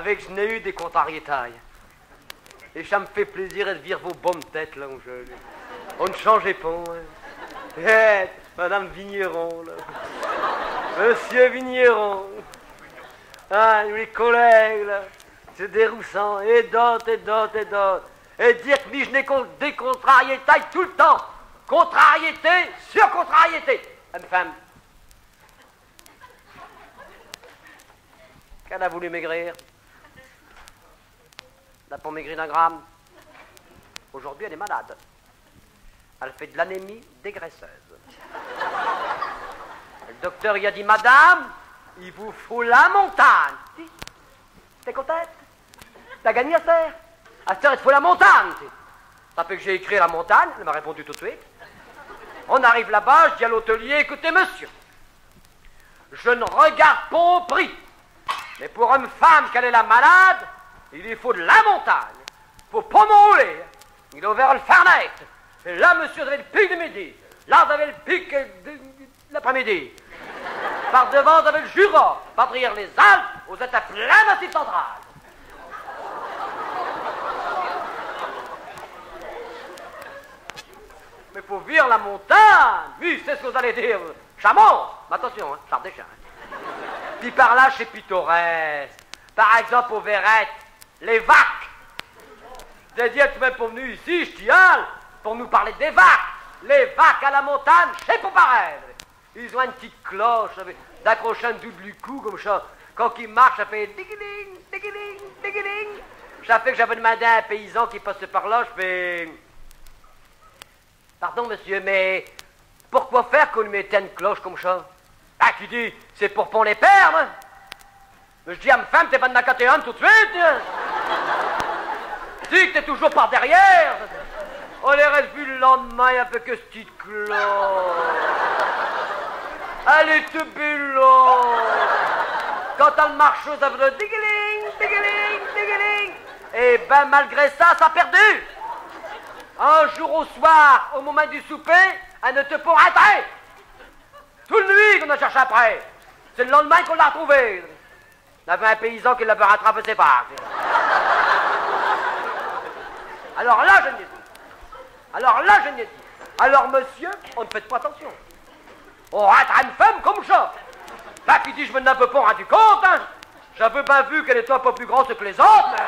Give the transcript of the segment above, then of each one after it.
avec je n'ai eu des contrariétés. Et ça me fait plaisir de vire vos bonnes têtes, là, on ne changeait pas, hein. Eh, Madame Vigneron, là. Monsieur Vigneron. Ah, les collègues, là. C'est déroussant, et d'autres, et d'autres, et d'autres. Et dire que je n'ai que des contrariétés tout le temps. Contrariété sur contrariété. Une femme. Qu'elle a voulu maigrir. Elle n'a pas maigri d'un gramme. Aujourd'hui, elle est malade. Elle fait de l'anémie dégraisseuse. Le docteur y a dit, madame, il vous faut la montagne. T'es contente? T'as gagné à faire? À cette heure, il te faut la montagne. Ça fait que j'ai écrit la montagne, elle m'a répondu tout de suite. On arrive là-bas, je dis à l'hôtelier, écoutez monsieur, je ne regarde pas au prix, mais pour une femme qu'elle est la malade, il lui faut de la montagne. Il faut pas m'enrouler. Il a ouvert le fenêtre. Et là, monsieur, vous avez le pic de midi. Là, vous avez le pic de l'après-midi. Par devant, vous avez le Jura. Par derrière les Alpes, vous êtes à plein massif central. Mais faut vire la montagne. Oui, c'est ce que vous allez dire. Chameau. Mais attention, hein, char des chiens. Hein. Puis par là, c'est pittoresque. Par exemple, aux Verrettes, les vaques. J'ai dit, tu m'es pas venu ici, je t'y halle, pour nous parler des vaques. Les vaques à la montagne, c'est pas pareil. Ils ont une petite cloche d'accrocher un double cou comme ça. Quand ils marchent, ça fait digiling, digiling, digiling. Ça fait que j'avais demandé à un paysan qui passe par là, je fais... Pardon, monsieur, mais pourquoi faire qu'on lui mette une cloche comme ça? Ah, tu dis, c'est pour pas les perdre. Je dis à ma femme, t'es pas de ma catéane tout de suite. Dis que t'es toujours par derrière. On les reste vu le lendemain, il n'y a fait que ce petit cloche. Allez, te bélo. Quand elle marche, ça fait le digiling, digiling, digiling. Et ben, malgré ça, ça a perdu. Un jour au soir, au moment du souper, elle ne te pourra arrêter. Toute nuit qu'on a cherché après. C'est le lendemain qu'on l'a retrouvée. Il y avait un paysan qui l'avait rattrapé ses parts. Alors là, je n'ai dit. Alors là, je n'ai dit. Alors, monsieur, on ne fait pas attention. On rate une femme comme ça. Là, qui dit, je me n'en peux pas rendu compte, hein. J'avais bien vu qu'elle était un peu plus grosse que les autres, mais...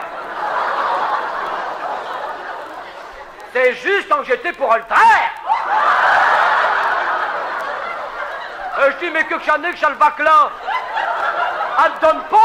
C'est juste quand j'étais pour le traire. Je dis, mais que j'en ai que j'ai le bac là. Elle ne donne pas